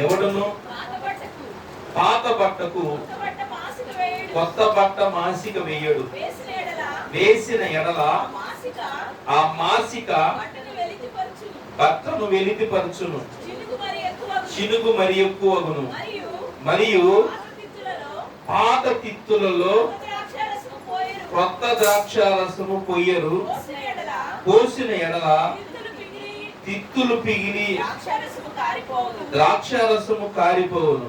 ఎవడును పాత బట్టకు కొత్త బట్ట మాసిక వేయడు. వేసిన ఎడల ఆ మాసిక బట్టను వెలితిపరచును, చినుగు మరి ఎక్కువగును. మరియు పాత తిత్తులలో కొత్త ద్రాక్షారసము పొయ్యరు. పోసిన ఎడల తిత్తులు పిగిలి ద్రాక్షారసము కారిపోవును,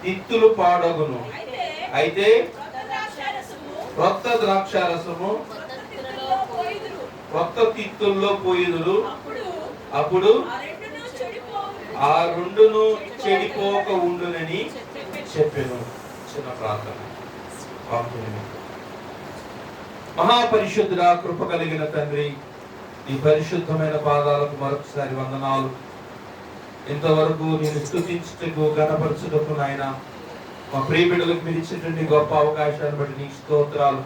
తిత్తులు పాడగును. అయితే కొత్త ద్రాక్షారసము కొత్త తిత్తుల్లో పోయిదురు. అప్పుడు ఆ రెండును చెడిపోక ఉండునని చెప్పాను. చిన్న ప్రార్థన. మహాపరిశుద్ధుడా, కృప కలిగిన తండ్రి, ఈ పరిశుద్ధమైన పాదాలకు మరొకసారి వందనాలు. ఇంతవరకు నేను స్తుతించుటకు గణపరచుటకు నాయన మా ప్రియ బిడ్డలకు మీరు ఇచ్చినటువంటి గొప్ప అవకాశాన్ని బట్టి నీకు స్తోత్రాలు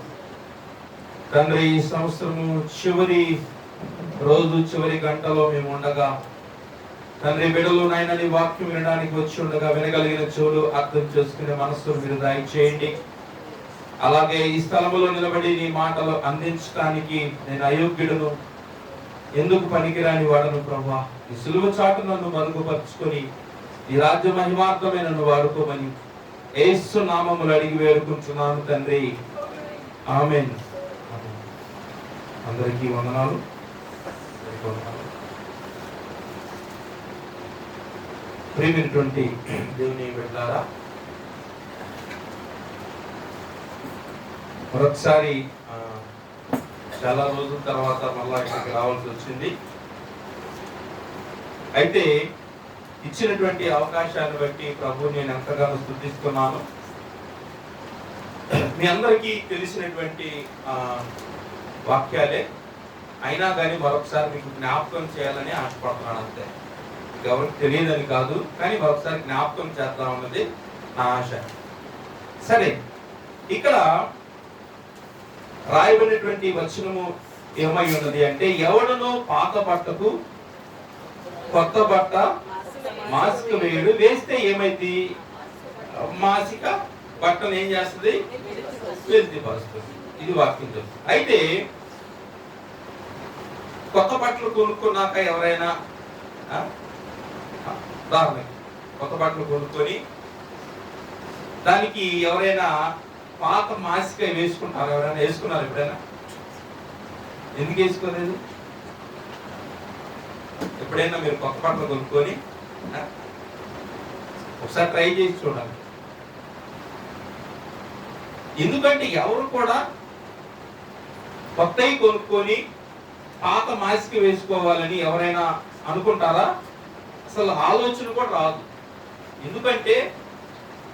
తండ్రి. ఈ సంవత్సరము చివరి రోజు చివరి గంటలో మేము ఉండగా తండ్రి, బిడ్డలు నాయన నీ వాక్యం వినడానికి వచ్చి ఉండగా వినగలిగిన చెవులు, అర్థం చేసుకునే మనస్సును మీరు దయచేయండి. అలాగే ఈ స్థలంలో నిలబడి నీ మాటలు అందించడానికి నేను అయోగ్యుడును, ఎందుకు పనికిరాని వాడను ప్రభువా. ఈ సులువ చాటు నన్ను మరుగుపరుచుకొని ఈ రాజ్య మహిమార్థమే నన్ను వాడుకోమని యేసు నామములు అడిగి వేడుకుంటున్నాను తండ్రి, ఆమేన్. అందరికీ వందనాలు. ప్రియమైనటువంటి దేవుని బిడ్డలారా, మరొకసారి చాలా రోజుల తర్వాత మళ్ళా ఇక్కడికి రావాల్సి వచ్చింది. అయితే ఇచ్చినటువంటి అవకాశాన్ని బట్టి ప్రభు నేను ఎంతగానో స్తుతిస్తున్నాను. మీ అందరికీ తెలిసినటువంటి వాక్యాలే అయినా కానీ మరొకసారి మీకు జ్ఞాపకం చేయాలని ఆశపడుతున్నాను. అంతే, ఎవరికి తెలియదని కాదు, కానీ మరొకసారి జ్ఞాపకం చేద్దామన్నది నా ఆశ. సరే, ఇక్కడ రాయబడినటువంటి వచనము ఏమై ఉన్నది అంటే, ఎవడనో పాత బట్టకు కొత్త బట్ట మాసిక వేయడు. వేస్తే ఏమైంది? మాసిక బట్టను ఏం చేస్తుంది? వెలితిపరుస్తుంది. ఇది వాక్యం చెప్తుంది. అయితే కొత్త బట్టలు కొనుక్కున్నాక ఎవరైనా కొత్త బట్టలు కొనుక్కొని దానికి ఎవరైనా పాత మాసిక వేసుకుంటారు? ఎవరైనా వేసుకున్నారు ఎప్పుడైనా? ఎందుకు వేసుకోలేదు? ఎప్పుడైనా మీరు కొత్త బట్టలు కొనుక్కొని ఒకసారి ట్రై చేసి చూడండి. ఎందుకంటే ఎవరు కూడా కొత్తవి కొనుక్కొని పాత మాసిక వేసుకోవాలని ఎవరైనా అనుకుంటారా? అసలు ఆలోచన కూడా రాదు. ఎందుకంటే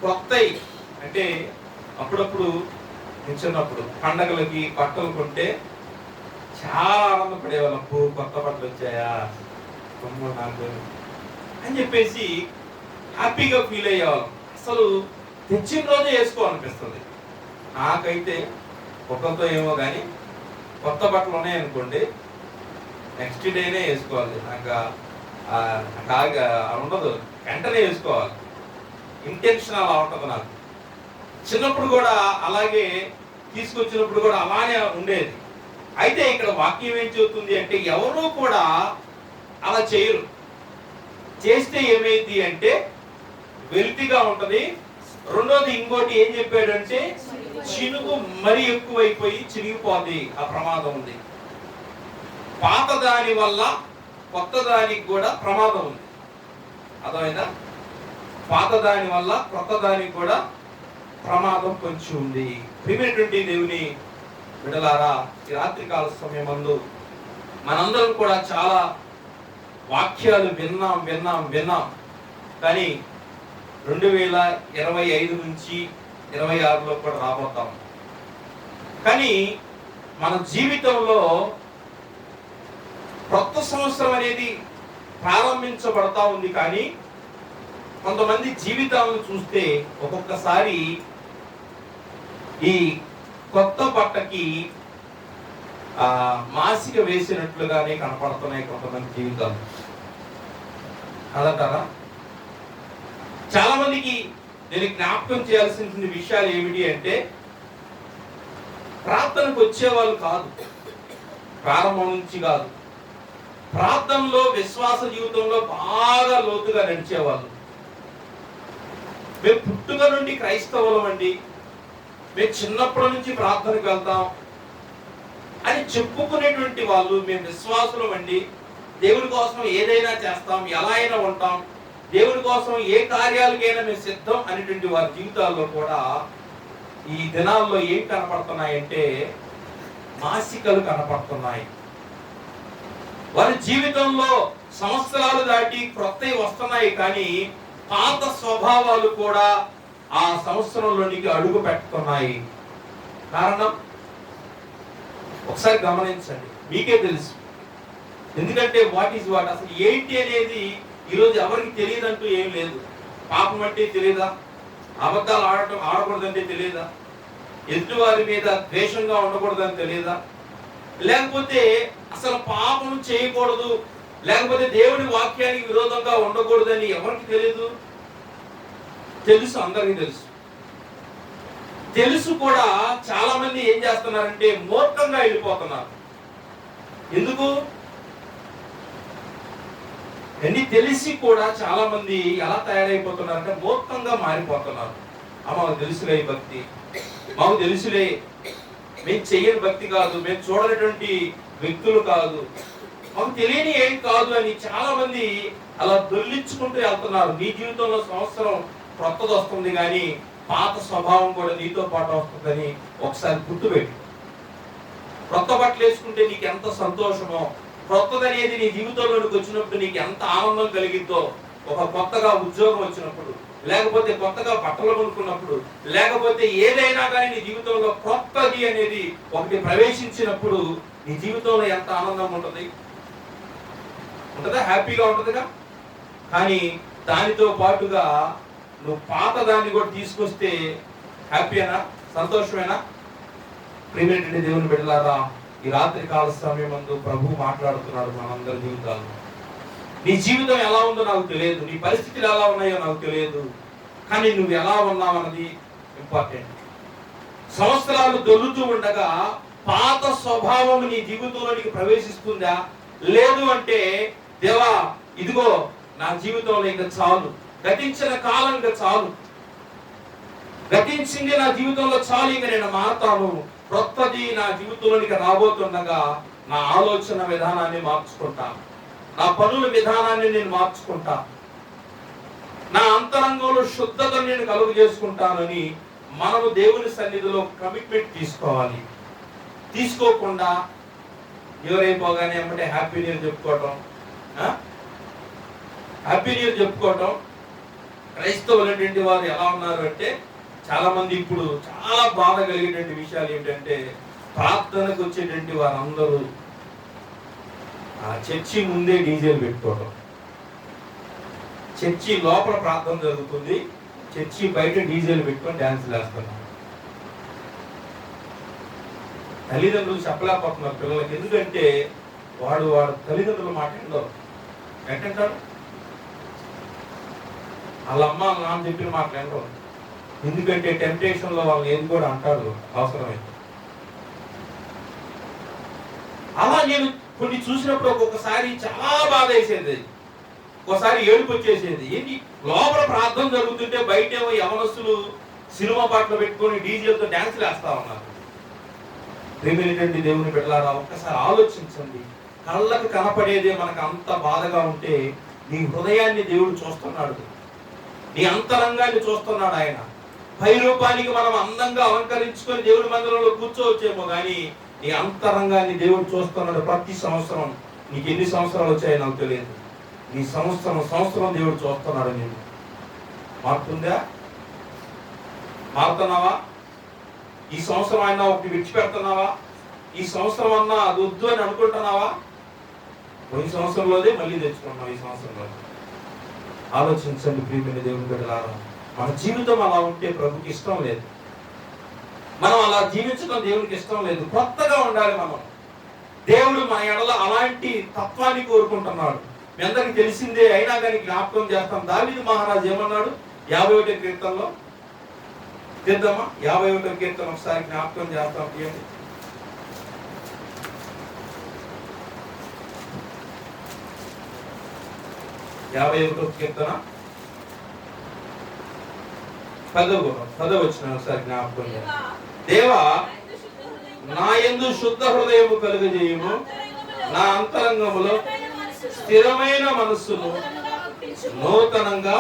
కొత్తవి అంటే అప్పుడప్పుడు చిన్నప్పుడు పండగలకి బట్టలు కొంటే చాలా ఆనందపడేవాళ్ళం. కొత్త బట్టలు వచ్చాయా నాకు అని చెప్పేసి హ్యాపీగా ఫీల్ అయ్యేవాళ్ళం. అసలు తెచ్చిన రోజే వేసుకోవాలనిపిస్తుంది. నాకైతే ఒక్కరితో ఏమో కానీ కొత్త బట్టలు ఉన్నాయనుకోండి, నెక్స్ట్ డేనే వేసుకోవాలి. నాకు ఉండదు, వెంటనే వేసుకోవాలి. ఇంటెన్షన్ అలా ఉంటుంది నాకు. చిన్నప్పుడు కూడా అలాగే, తీసుకొచ్చినప్పుడు కూడా అలానే ఉండేది. అయితే ఇక్కడ వాక్యం ఏం చెబుతుంది అంటే, ఎవరు కూడా అలా చేయరు. చేస్తే ఏమైంది అంటే వెలితిగా ఉంటది. రెండోది ఇంకోటి ఏం చెప్పాడంటే, చినుగు మరి ఎక్కువైపోయి చిరిగిపోద్ది. ఆ ప్రమాదం ఉంది. పాత దాని వల్ల కొత్త దానికి కూడా ప్రమాదం ఉంది. అర్థమైందా? పాత దాని వల్ల కొత్త దానికి కూడా ప్రమాదం కొంచెం ఉంది. ప్రియమైనటువంటి దేవుని బిడ్డలారా, ఈ రాత్రికాల సమయమందు మనందరం కూడా చాలా వాక్యాలు విన్నాం. కానీ 2025 నుంచి 26లో కూడా రాబోతాం. కానీ మన జీవితంలో కొత్త సంవత్సరం అనేది ప్రారంభించబడతా ఉంది. కానీ కొంతమంది జీవితాలను చూస్తే ఒక్కొక్కసారి ఈ కొత్త బట్టకి మాసిక వేసినట్లుగానే కనపడుతున్నాయి కొంతమంది జీవితాలు. అదంటారా? చాలా మందికి నేను జ్ఞాపకం చేయాల్సిన విషయాలు ఏమిటి అంటే, ప్రార్థనకు వచ్చేవాళ్ళు కాదు, ప్రారంభం నుంచి కాదు, ప్రార్థనలో విశ్వాస జీవితంలో బాగా లోతుగా నడిచేవాళ్ళు. మేము పుట్టుక నుండి క్రైస్తవులం అండి, మేము చిన్నప్పటి నుంచి ప్రార్థనకు వెళ్తాం అని చెప్పుకునేటువంటి వాళ్ళు, మేము విశ్వాసులం అండి, దేవుని కోసం ఏదైనా చేస్తాం, ఎలా అయినా ఉంటాం, దేవుని కోసం ఏ కార్యాలకైనా మేము సిద్ధం అనేటువంటి వారి జీవితాల్లో కూడా ఈ దినాల్లో ఏం కనపడుతున్నాయంటే మాసికలు కనపడుతున్నాయి. వారి జీవితంలో సంవత్సరాలు దాటి క్రొత్తవి వస్తున్నాయి, కానీ పాత స్వభావాలు కూడా ఆ సంవత్సరంలోనికి అడుగు పెట్టుతున్నాయి. కారణం ఒకసారి గమనించండి, మీకే తెలుసు. ఎందుకంటే వాట్ ఈజ్ వాట్, అసలు ఏంటి అనేది ఈరోజు ఎవరికి తెలియదంటూ ఏం లేదు. పాపం అంటే తెలియదా? అబద్ధాలు ఆడకూడదంటే తెలియదా? ఎదుటి వారి మీద ద్వేషంగా ఉండకూడదని తెలియదా? లేకపోతే అసలు పాపం చేయకూడదు, లేకపోతే దేవుడి వాక్యానికి విరోధంగా ఉండకూడదని ఎవరికి తెలియదు? తెలుసు, అందరికీ తెలుసు. తెలుసు కూడా చాలా మంది ఏం చేస్తున్నారంటే మూర్ఖంగా వెళ్ళిపోతున్నారు. ఎందుకు? అన్ని తెలిసి కూడా చాలా మంది ఎలా తయారైపోతున్నారంటే మూర్ఖంగా మారిపోతున్నారు. మాకు తెలుసులే ఈ భక్తి, మాకు తెలుసులే, మేము చెయ్యని భక్తి కాదు, మేము చూడనటువంటి వ్యక్తులు కాదు, మాకు తెలియని ఏం కాదు అని చాలా మంది అలా దొల్లించుకుంటూ వెళ్తున్నారు. నీ జీవితంలో సంవత్సరం కొత్తది వస్తుంది, కానీ పాత స్వభావం కూడా నీతో పాటు వస్తుందని ఒకసారి గుర్తుపెట్టు. కొత్త బట్టలు వేసుకుంటే నీకు ఎంత సంతోషమో, కొత్తది అనేది నీ జీవితంలోనికి వచ్చినప్పుడు నీకు ఎంత ఆనందం కలిగిద్దో, ఒక కొత్తగా ఉద్యోగం వచ్చినప్పుడు, లేకపోతే కొత్తగా బట్టలు కొనుక్కున్నప్పుడు, లేకపోతే ఏదైనా కానీ నీ జీవితంలో కొత్తది అనేది ఒకటి ప్రవేశించినప్పుడు నీ జీవితంలో ఎంత ఆనందం ఉంటుంది, ఉంటుందా? హ్యాపీగా ఉంటుందిగా. కానీ దానితో పాటుగా నువ్వు పాత దాన్ని కూడా తీసుకొస్తే హ్యాపీనా, సంతోషమేనా? ప్రియమైనటువంటి దేవుని బిడ్డలారా, ఈ రాత్రి కాల సమయమందు ప్రభు మాట్లాడుతున్నాడు మనందరి జీవితాల్లో. నీ జీవితం ఎలా ఉందో నాకు తెలియదు, నీ పరిస్థితులు ఎలా ఉన్నాయో నాకు తెలియదు, కానీ నువ్వు ఎలా ఉన్నావు అన్నది ఇంపార్టెంట్. సంవత్సరాలు దొల్లుతూ ఉండగా పాత స్వభావం నీ జీవితంలోనికి ప్రవేశిస్తుందా? లేదు అంటే దేవా ఇదిగో నా జీవితంలో ఇంకా చాలు, గతించిన కాలం ఇంకా చాలు, గతించింది నా జీవితంలో చాలు, ఇంకా నేను మారతాను, కొత్తది నా జీవితంలోనికి రాబోతుండగా నా ఆలోచన విధానాన్ని మార్చుకుంటా, నా పనుల విధానాన్ని నేను మార్చుకుంటా, నా అంతరంగంలో శుద్ధతను నేను కలుగు చేసుకుంటానని మనము దేవుని సన్నిధిలో కమిట్మెంట్ తీసుకోవాలి. తీసుకోకుండా ఎవరైపోగానే ఏమంటే హ్యాపీ న్యూ ఇయర్ చెప్పుకోవటం, హ్యాపీ న్యూ ఇయర్ చెప్పుకోవటం. క్రైస్తవులైనటువంటి వారు ఎలా ఉన్నారు అంటే, చాలా మంది ఇప్పుడు చాలా బాధ కలిగేటువంటి విషయాలు ఏంటంటే, ప్రార్థనకు వచ్చేటువంటి వారందరూ ఆ చర్చి ముందే డీజేలు పెట్టుకోవటం. చర్చి లోపల ప్రార్థన జరుగుతుంది, చర్చి బయట డీజేలు పెట్టుకొని డ్యాన్సులు వేస్తున్నారు. తల్లిదండ్రులు చెప్పలేకపోతున్నారు పిల్లలకి, ఎందుకంటే వాడు తల్లిదండ్రుల మాట ఎట్టంటాడు, వాళ్ళ అమ్మ వాళ్ళ నాన్న చెప్పిన మాటలు ఏంటో. ఎందుకంటే టెంప్టేషన్ లో వాళ్ళు ఏది కూడా అంటారు అవసరమైతే. అలా నేను కొన్ని చూసినప్పుడు ఒక్కొక్కసారి చాలా బాధ వేసేది, ఒకసారి ఏడుపు వచ్చేసేది. ఏంటి, లోపల ప్రార్థన జరుగుతుంటే బయటేమో యవనస్తులు సినిమా పాటలు పెట్టుకొని డీజేలతో డ్యాన్సులు వేస్తా ఉన్నారు. ప్రేమినటువంటి దేవుని బిడ్డలారా, ఒక్కసారి ఆలోచించండి. కళ్ళకు కనపడేదే మనకు అంత బాధగా ఉంటే నీ హృదయాన్ని దేవుడు చూస్తున్నాడు, నీ అంతరంగాన్ని చూస్తున్నాడు ఆయన. పై రూపానికి మనం అందంగా అలంకరించుకొని దేవుడి మందిరంలో కూర్చోవచ్చేమో, కానీ నీ అంతరంగాన్ని దేవుడు చూస్తున్నాడు. ప్రతి సంవత్సరం నీకు ఎన్ని సంవత్సరాలు వచ్చాయో నాకు తెలియదు, నీ సంవత్సరం దేవుడు చూస్తున్నాడు. నేను మారుతుందా? మారుతున్నావా? ఈ సంవత్సరం అయినా ఒకటి విడిచిపెడుతున్నావా? ఈ సంవత్సరం అన్నా అది వద్దు అని అనుకుంటున్నావా? పోయిన సంవత్సరంలోదే మళ్ళీ తెచ్చుకున్నాం ఈ సంవత్సరంలో. ఆలోచించండి ప్రియమైన దేవుని బిడ్డలారా, మన జీవితం అలా ఉంటే ప్రభుకి ఇష్టం లేదు. మనం అలా జీవించడం దేవునికి ఇష్టం లేదు. కొత్తగా ఉండాలి మనం. దేవుడు మన ఎడల అలాంటి తత్వాన్ని కోరుకుంటున్నాడు. మీ అందరికి తెలిసిందే, అయినా కానీ జ్ఞాపకం చేస్తాం. దావీదు మహారాజు ఏమన్నాడు? 51వ కీర్తనలో తీద్దామా? 51వ కీర్తన ఒకసారి జ్ఞాపకం చేస్తాం. తీయండి. 51వ కీర్తన 10వ వచనం ఒకసారి జ్ఞాపకం చేస్తాం. దేవా, నా యందు శుద్ధ హృదయము కలుగజేయుము, నా అంతరంగములో స్థిరమైన మనస్సును నూతనంగా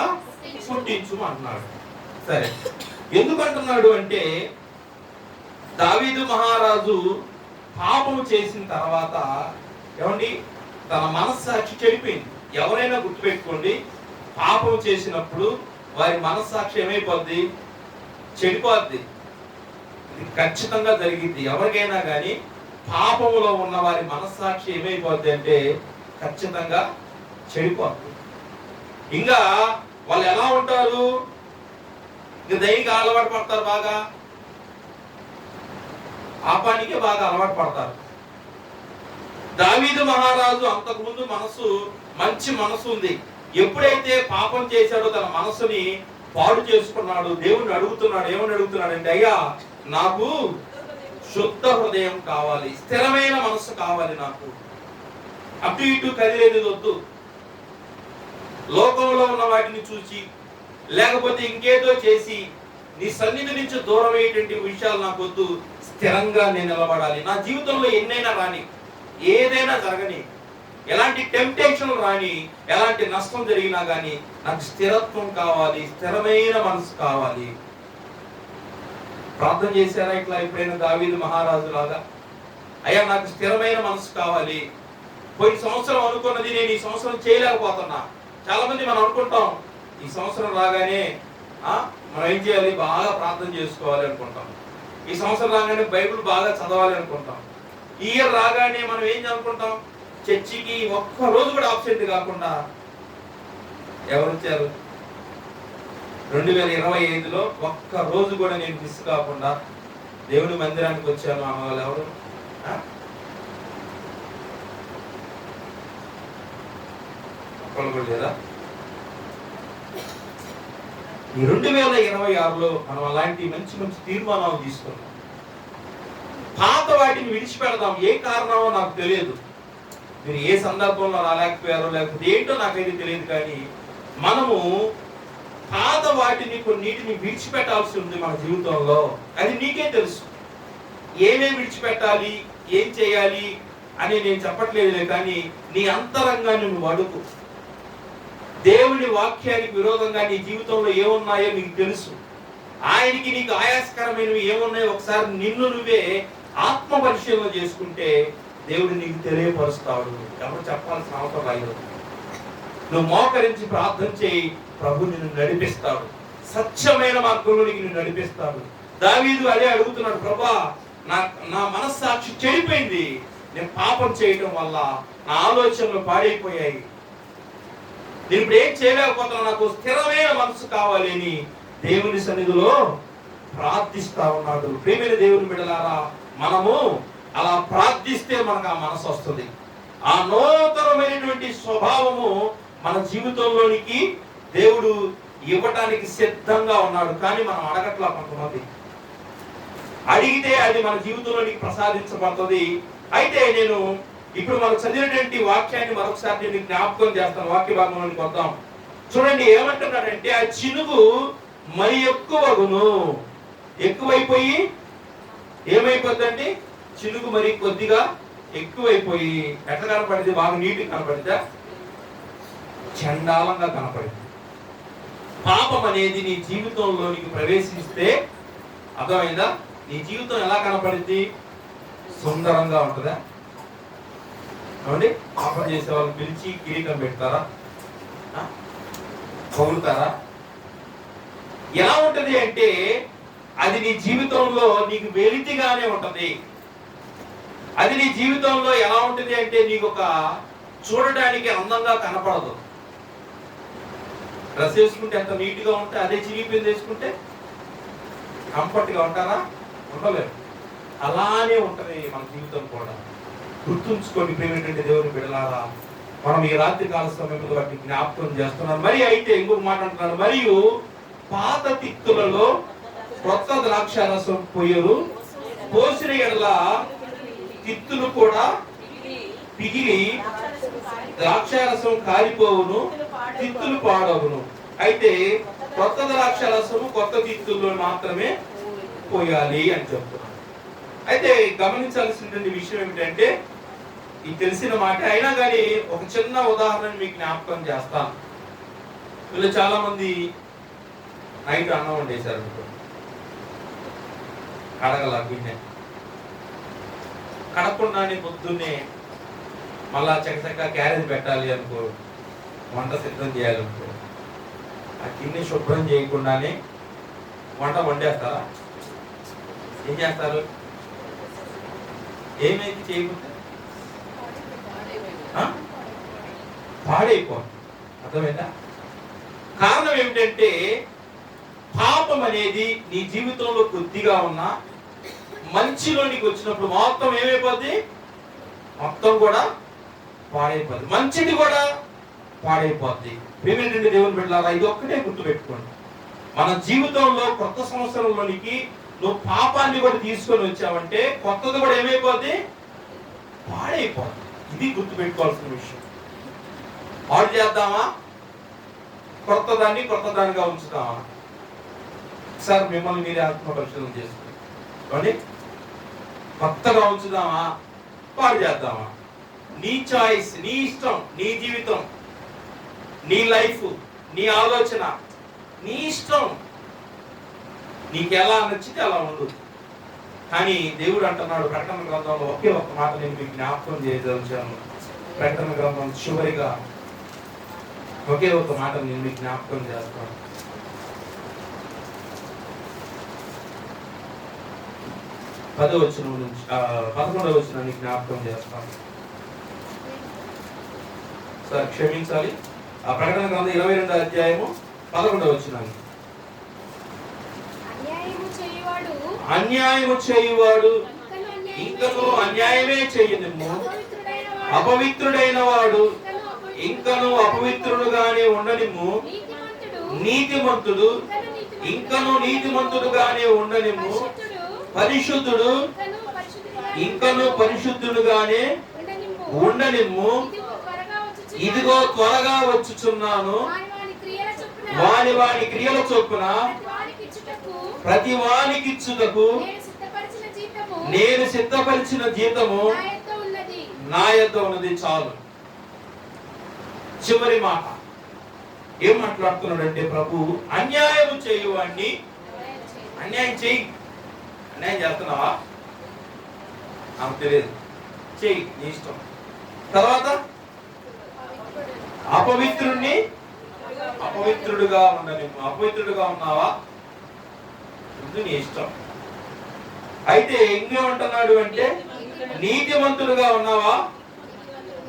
పుట్టించుము అన్నాడు. సరే, ఎందుకంటున్నాడు అంటే దావీదు మహారాజు పాపము చేసిన తర్వాత ఏమండి తన మనస్సాక్షి చెడిపోయింది. ఎవరైనా గుర్తుపెట్టుకోండి, పాపం చేసినప్పుడు వారి మనస్సాక్షి ఏమైపోద్ది? చెడిపోద్ది. ఇది ఖచ్చితంగా జరిగింది. ఎవరికైనా కానీ పాపములో ఉన్న వారి మనస్సాక్షి ఏమైపోద్ది అంటే ఖచ్చితంగా చెడిపోద్ది. ఇంకా వాళ్ళు ఎలా ఉంటారు? ఇంకా దైనిక అలవాటు పడతారు, బాగా పాపానికే బాగా అలవాటు పడతారు. దావీదు మహారాజు అంతకుముందు మనసు మంచి మనసు ఉంది. ఎప్పుడైతే పాపం చేశాడో తన మనసుని పాడు చేసుకున్నాడు. దేవుణ్ణి అడుగుతున్నాడు. ఏమని అడుగుతున్నాడు అంటే, అయ్యా నాకు శుద్ధ హృదయం కావాలి, స్థిరమైన మనస్సు కావాలి, నాకు అటు ఇటు కదిలేది వద్దు, లోకంలో ఉన్న వాటిని చూసి లేకపోతే ఇంకేదో చేసి నీ సన్నిధి నుంచి దూరం అయ్యేటువంటి విషయాలు నాకు వద్దు, స్థిరంగా నేను నిలబడాలి. నా జీవితంలో ఎన్నైనా రాని, ఏదైనా జరగని, ఎలాంటి టెంప్టేషన్ రాని, ఎలాంటి నష్టం జరిగినా కానీ నాకు స్థిరత్వం కావాలి, స్థిరమైన మనసు కావాలి. ప్రార్థన చేశారా ఇట్లా ఎప్పుడైనా దావీదు మహారాజు లాగా? అయ్యా నాకు స్థిరమైన మనసు కావాలి. పోయిన సంవత్సరం అనుకున్నది నేను ఈ సంవత్సరం చేయలేకపోతున్నా. చాలా మంది మనం అనుకుంటాం ఈ సంవత్సరం రాగానే మనం ఏం చేయాలి? బాగా ప్రార్థన చేసుకోవాలి అనుకుంటాం. ఈ సంవత్సరం రాగానే బైబిల్ బాగా చదవాలి అనుకుంటాం. ఈ ఇయర్ రాగానే మనం ఏం అనుకుంటాం? చర్చికి ఒక్క రోజు కూడా ఆబ్సెంట్ కాకుండా. ఎవరు వచ్చారు? 2025లో ఒక్క రోజు కూడా నేను మిస్ కాకుండా దేవుని మందిరానికి వచ్చాను అన్న వాళ్ళు ఎవరు? ఒక్కళ్ళు కూడా లేదా? ఈ 2026లో మనం అలాంటి మంచి మంచి తీర్మానాలు తీసుకున్నాం. పాత వాటిని విడిచిపెడదాం. ఏ కారణమో నాకు తెలియదు, మీరు ఏ సందర్భంలో రాలేకపోయారో లేకపోతే ఏంటో నాకైతే తెలియదు, కానీ మనము పాత వాటిని కొన్నిటిని విడిచిపెట్టాల్సి ఉంది మన జీవితంలో. అది నీకే తెలుసు. ఏమేమి విడిచిపెట్టాలి, ఏం చేయాలి అని నేను చెప్పట్లేదులే, కానీ నీ అంతరంగాన్ని నువ్వు అడుగు. దేవుని వాక్యానికి విరోధంగా నీ జీవితంలో ఏమున్నాయో నీకు తెలుసు. ఆయనకి నీకు ఆయాసకరమైనవి ఏమున్నాయో ఒకసారి నిన్ను నువ్వే ఆత్మ పరిశీలన చేసుకుంటే దేవుడు నీకు తెలియపరుస్తాడు. ఎవరు చెప్పాల్సిన అవసరం లేదు. నువ్వు మోకరించి ప్రార్థన చేయి, ప్రభు నిన్ను నడిపిస్తాడు. సత్యమైన మార్గంలో నీకు నిన్ను నడిపిస్తాడు. దావీదు అదే అడుగుతున్నాడు, ప్రభా నా మనస్సాక్షి చెడిపోయింది, నేను పాపం చేయడం వల్ల నా ఆలోచనలు పాడైపోయాయి, నేను ఇప్పుడు ఏం చేయలేకపోతున్నా, నాకు స్థిరమైన మనసు కావాలి అని దేవుని సన్నిధిలో ప్రార్థిస్తా ఉన్నాడు. ప్రియమైన దేవుని బిడ్డలారా, మనము అలా ప్రార్థిస్తే మనకు ఆ మనసు వస్తుంది. ఆ నూతనమైనటువంటి స్వభావము మన జీవితంలోనికి దేవుడు ఇవ్వటానికి సిద్ధంగా ఉన్నాడు. కానీ మనం అడగట్లా. కొంతమంది అడిగితే అది మన జీవితంలోనికి ప్రసాదించబడుతుంది. అయితే నేను ఇప్పుడు మనం చదివినటువంటి వాక్యాన్ని మరొకసారి నేను జ్ఞాపకం చేస్తాను. వాక్య భాగంలోనికి వద్దాం. చూడండి ఏమంటున్నాడంటే, ఆ చినుకు మరి ఎక్కువగును. ఎక్కువైపోయి ఏమైపోద్దండి? చినుకు మరి కొద్దిగా ఎక్కువైపోయి ఎట్లా కనపడింది? బాగా నీటి కనపడితే చండాలంగా కనపడింది. పాపం అనేది నీ జీవితంలోనికి ప్రవేశిస్తే అర్థమైందా? నీ జీవితం ఎలా కనపడింది? సుందరంగా ఉంటుందా? అవునండి. పాపం చేసే వాళ్ళు పిలిచి కిరీటం పెడతారా? పొగులుతారా? ఎలా ఉంటది అంటే అది నీ జీవితంలో నీకు వెలితిగానే ఉంటది. అది నీ జీవితంలో ఎలా ఉంటుంది అంటే నీకు ఒక చూడడానికి అందంగా కనపడదు. డ్రెస్ వేసుకుంటే ఎంత నీట్గా ఉంటే అదే చిరిగిపోయింది వేసుకుంటే కంఫర్ట్గా ఉంటారా? ఉండలేరు. అలానే ఉంటది మన జీవితం కూడా. గుర్తుంచుకోండి ప్రియమైనటువంటి దేవుని బిడ్డలారా, మనం ఈ రాత్రి కాల సమయంలో వాటిని జ్ఞాపకం చేస్తున్నాం. మరి అయితే ఇంకొక మాట అంటున్నాడు, మరియు పాత తిత్తులలో కొత్త ద్రాక్షారసం పోయరు, పోసిన ఎడల తిత్తులు కూడా పిగిలి ద్రాక్షారసం కారిపోవును, తిత్తులు పాడవును. అయితే కొత్త ద్రాక్షారసము కొత్త తిత్తుల్లో మాత్రమే పోయాలి అని చెప్తున్నాను. అయితే గమనించాల్సినటువంటి విషయం ఏమిటంటే, ఇది తెలిసిన మాట అయినా కానీ ఒక చిన్న ఉదాహరణ మీకు జ్ఞాపకం చేస్తాను. వీళ్ళు చాలా మంది నైట్ అన్నం వండేశారు అనుకో, కడగల గిన్నె కడగకుండానే పొద్దున్నే మళ్ళా చక్కచక్క క్యారేజ్ పెట్టాలి అనుకో, వంట సిద్ధం చేయాలనుకో, ఆ గిన్నె శుభ్రం చేయకుండానే వంట వండేస్తారా? ఏం చేస్తారు? ఏమైతే చేయకుండా పాడైపోతుంది. అర్థమైందా? కారణం ఏమిటంటే, పాపం అనేది నీ జీవితంలో కొద్దిగా ఉన్నా మంచిలోనికి వచ్చినప్పుడు మొత్తం ఏమైపోద్ది? మొత్తం కూడా పాడైపోద్ది, మంచిది కూడా పాడైపోద్ది. ప్రియమైనటువంటి దేవుని బిడ్డలారా, ఇది ఒక్కటే గుర్తుపెట్టుకోండి. మన జీవితంలో కొత్త సంవత్సరంలోనికి నువ్వు పాపాన్ని కూడా తీసుకొని వచ్చావంటే కొత్తది కూడా ఏమైపోద్ది? పాడైపోద్ది. ఇది గుర్తుపెట్టుకోవాల్సిన విషయం. పాడు చేద్దామా? కొత్తదానిగా ఉంచుతామా? సార్ మిమ్మల్ని మీరే ఆత్మ పరిశీలన చేసుకోండి. కొత్తగా ఉంచుదామా, పాడు చేద్దామా? నీ చాయిస్, నీ ఇష్టం, నీ జీవితం, నీ లైఫ్, నీ ఆలోచన, నీ ఇష్టం. నీకు ఎలా నచ్చితే అలా ఉండు. కానీ దేవుడు అంటున్నాడు ప్రకటన గ్రంథంలో ఒకే ఒక్క మాట నేను మీకు జ్ఞాపకం చేయదలిచాను. ప్రకటన గ్రంథం చివరిగా ఒకే ఒక మాట నేను మీకు జ్ఞాపకం చేస్తాను. 10వ వచనం నుంచి 11వ వచనాన్ని జ్ఞాపకం చేస్తాను. సార్ క్షమించాలి. ఆ ప్రకటన గ్రంథం 22వ అధ్యాయము 11వ వచనాన్ని. అన్యాయము చేయువాడు ఇంకను అన్యాయమే చేయనిమ్ము, అపవిత్రుడైన వాడు ఇంకను అపవిత్రుడుగానే ఉండనిమ్ము, నీతిమంతుడు ఇంకను నీతిమంతుడుగానే ఉండనిమ్ము, పరిశుద్ధుడు ఇంకను పరిశుద్ధుడుగానే ఉండనిమ్ము. ఇదిగో త్వరగా వచ్చుచున్నాను, వాని వాని క్రియల చొప్పున ప్రతి వానికి ఇచ్చుటకు నేను సిద్ధపరిచిన జీతము నా యొద్ద ఉన్నది. చాలు. చివరి మాట ఏం మాట్లాడుతున్నాడంటే, ప్రభు అన్యాయం చేయువాడిని అన్యాయం చేయి. అన్యాయం చేస్తున్నావా? నాకు తెలియదు, చెయ్యి, నీ ఇష్టం. తర్వాత అపవిత్రుడిని అపవిత్రుడుగా ఉండని. అపవిత్రుడుగా ఉన్నావా? నీ ఇష్టం. అయితే ఇంకేమంటున్నాడు అంటే, నీతిమంతుడుగా ఉన్నావా?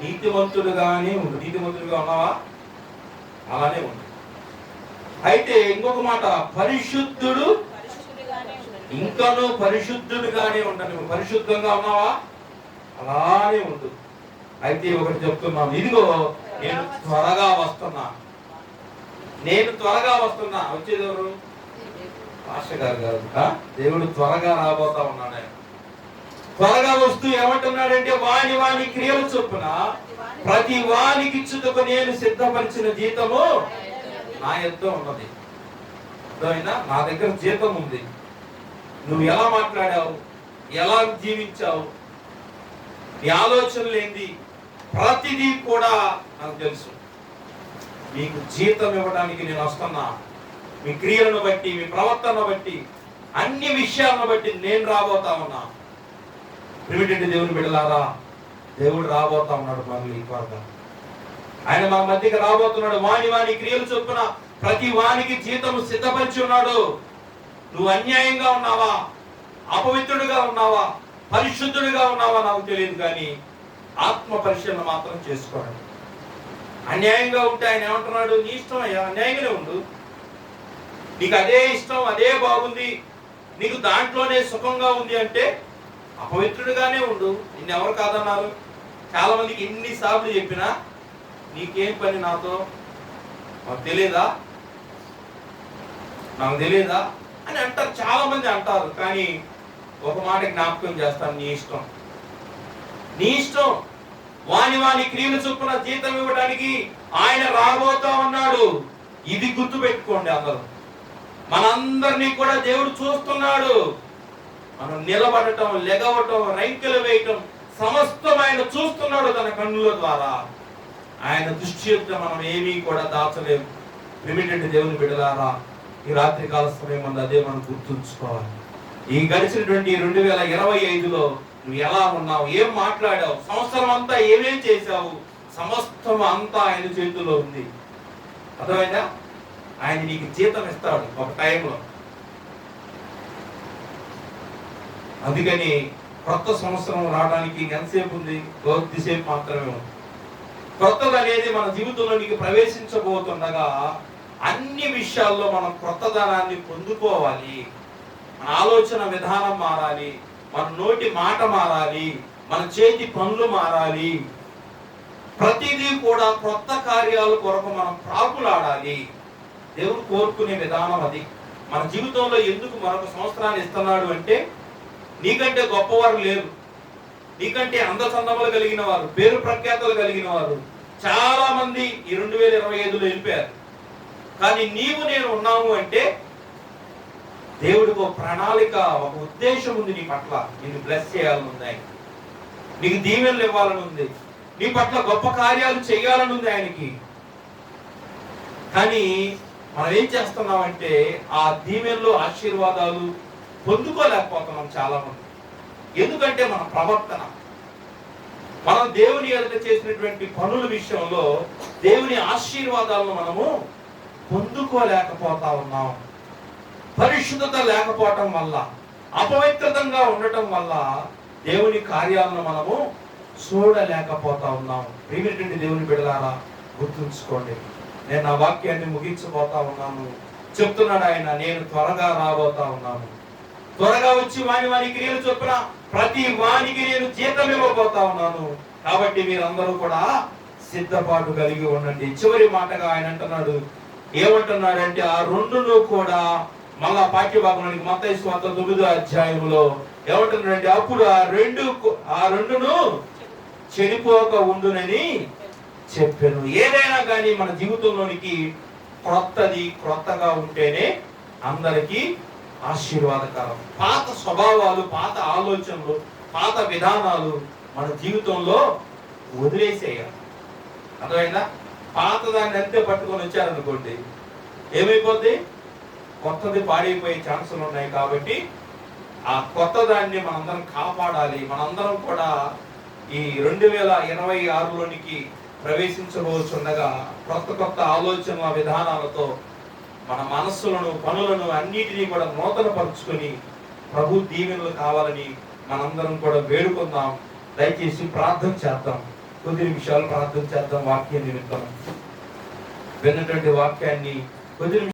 నీతిమంతుడుగానే ఉండు. నీతిమంతుడుగా ఉన్నావా? అలానే ఉండు. అయితే ఇంకొక మాట, పరిశుద్ధుడు ఇంకను పరిశుద్ధుడుగానే ఉండను. పరిశుద్ధంగా ఉన్నావా? అలానే ఉండు. అయితే ఒకటి చెప్తున్నాను, ఇదిగో నేను త్వరగా వస్తున్నా. నేను త్వరగా వస్తున్నా. వచ్చేది ఎవరు? పాస్టర్ గారు కాదు, దేవుడు త్వరగా రాబోతా ఉన్నాడు. త్వరగా వస్తూ ఏమంటున్నాడంటే, వాని వాని క్రియల చొప్పున ప్రతి వానికి ఇచ్చుటకు నేను సిద్ధపరిచిన జీతము నా యొద్ద ఉన్నది. నా దగ్గర జీతం ఉంది. నువ్వు ఎలా మాట్లాడావు, ఎలా జీవించావు, నీ ఆలోచనలు ఏంటి, ప్రతిదీ కూడా నాకు తెలుసు. మీకు జీతం ఇవ్వడానికి నేను వస్తున్నా. మీ క్రియలను బట్టి, మీ ప్రవర్తన బట్టి, అన్ని విషయాలను బట్టి నేను రాబోతా ఉన్నా. ప్రియమైన దేవుని బిడ్డలారా, దేవుడు రాబోతా ఉన్నాడు. మళ్ళీ త్వరగా ఆయన మా మధ్యకి రాబోతున్నాడు. వాని వాని క్రియలు చొప్పున ప్రతి వానికి జీతము సిద్ధపరిచి ఉన్నాడు. నువ్వు అన్యాయంగా ఉన్నావా, అపవిత్రుడుగా ఉన్నావా, పరిశుద్ధుడిగా ఉన్నావా నాకు తెలియదు, కానీ ఆత్మ పరిశీలన మాత్రం చేసుకోండి. అన్యాయంగా ఉంటే ఆయన ఏమంటున్నాడు? నీ ఇష్టం అయ్యా, అన్యాయంగానే ఉండు. నీకు అదే ఇష్టం, అదే బాగుంది, నీకు దాంట్లోనే సుఖంగా ఉంది అంటే అపవిత్రుడిగానే ఉండు. నిన్ను ఎవరు కాదన్నారు? చాలా మందికి ఎన్నిసార్లు చెప్పినా నీకేం పని నాతో, మాకు తెలియదా? నాకు తెలియదా అని అంటారు, చాలా మంది అంటారు. కానీ ఒక మాట జ్ఞాపకం చేస్తాను, నీ ఇష్టం, నీ ఇష్టం. వాని క్రియలు చొప్పున జీతం ఇవ్వడానికి ఆయన రాబోతా ఉన్నాడు. ఇది గుర్తు పెట్టుకోండి అందరూ. మనందరినీ కూడా దేవుడు చూస్తున్నాడు. మనం నిలబడటం, లెగవటం, రైంకెలు వేయటం సమస్తం ఆయన చూస్తున్నాడు తన కన్నుల ద్వారా. ఆయన దృష్టి యొక్క మనం ఏమీ కూడా దాచలేము. ప్రిమిటెంట్ దేవుని బిడ్డలారా, ఈ రాత్రి కాల సమయం అందు అదే మనం గుర్తుంచుకోవాలి. ఈ గడిచినటువంటి 2025లో నువ్వు ఎలా ఉన్నావు, ఏం మాట్లాడావు, సంవత్సరం అంతా ఏమేం చేశావు, సమస్తం అంతా ఆయన చేతిలో ఉంది. అర్థమైందా? ఆయన నీకు జీతం ఇస్తాడు ఒక టైంలో. అందుకని కొత్త సంవత్సరం రావడానికి ఎంతసేపు ఉంది? కొద్దిసేపు మాత్రమే ఉంది. కొత్తది అనేది మన జీవితంలోనికి ప్రవేశించబోతుండగా అన్ని విషయాల్లో మనం కొత్తదనాన్ని పొందుకోవాలి. మన ఆలోచన విధానం మారాలి, మన నోటి మాట మారాలి, మన చేతి పనులు మారాలి. ప్రతిదీ కూడా కొత్త కార్యాల కొరకు మనం ప్రాకులాడాలి. దేవుడు కోరుకునే విధానం అది. మన జీవితంలో ఎందుకు మరొక సంవత్సరాన్ని ఇస్తున్నాడు అంటే, నీకంటే గొప్పవారు లేరు, నీకంటే అందచందములు కలిగిన వారు, పేరు ప్రఖ్యాతలు కలిగిన వారు చాలా మంది ఈ 2025లో వెళ్ళిపోయారు. కానీ నీవు నేను ఉన్నాము అంటే దేవుడికి ఒక ప్రణాళిక, ఒక ఉద్దేశం ఉంది నీ పట్ల. నిన్ను బ్లెస్ చేయాలని ఉంది ఆయన, నీకు దీవెనలు ఇవ్వాలని ఉంది, నీ పట్ల గొప్ప కార్యాలు చేయాలని ఉంది ఆయనకి. కానీ మనం ఏం చేస్తున్నామంటే ఆ దీవెనలు, ఆశీర్వాదాలు పొందుకోలేకపోతున్నాం చాలా మంది. ఎందుకంటే మన ప్రవర్తన, మనం దేవుని ఎదుట చేసినటువంటి పనుల విషయంలో దేవుని ఆశీర్వాదాలను మనము పొందుకోలేకపోతా ఉన్నాం. పరిశుద్ధత లేకపోవటం వల్ల, అపవిత్రంగా ఉండటం వల్ల దేవుని కార్యాలను మనము చూడలేకపోతా ఉన్నాం. ప్రియమైనటువంటి దేవుని బిడ్డలారా, గుర్తుంచుకోండి. నేను నా వాక్యాన్ని ముగించబోతా ఉన్నాను. చెప్తున్నాడు ఆయన, నేను త్వరగా రాబోతా ఉన్నాను. త్వరగా వచ్చి వాని క్రియలు చొప్పున ప్రతి వానికి నేను జీతం ఇవ్వబోతా ఉన్నాను. కాబట్టి మీరందరూ కూడా సిద్ధపాటు కలిగి ఉండండి. చివరి మాటగా ఆయన అంటున్నాడు, ఏమంటున్నాడంటే ఆ రెండును కూడా మళ్ళా పాఠ్యభాగంలోనికి మత్తయి సువార్త 9వ అధ్యాయంలో ఏమంటున్నాడంటే, అప్పుడు ఆ రెండును చెడిపోక ఉండునని చెప్పాను. ఏదైనా కానీ మన జీవితంలోనికి క్రొత్తగా ఉంటేనే అందరికీ ఆశీర్వాదకరం. పాత స్వభావాలు, పాత ఆలోచనలు, పాత విధానాలు మన జీవితంలో వదిలేసేయాలి. అర్థమైందా? పాత దాన్ని అంతే పట్టుకొని వచ్చారనుకోండి, ఏమైపోద్ది? కొత్తది పాడైపోయే ఛాన్సులు ఉన్నాయి. కాబట్టి ఆ కొత్త దాన్ని మనందరం కాపాడాలి. మనందరం కూడా ఈ 2026లోనికి ప్రవేశించబోతుండగా కొత్త ఆలోచనల విధానాలతో మన మనస్సులను, పనులను అన్నిటినీ కూడా నూతన పరుచుకొని ప్రభు దీవెనలు కావాలని మనందరం కూడా వేడుకుందాం. దయచేసి ప్రార్థన చేద్దాం. కొద్ది నిమిషాలు ప్రార్థన చేద్దాం. వాక్య నిమిత్తం విన్నటువంటి వాక్యాన్ని కొద్ది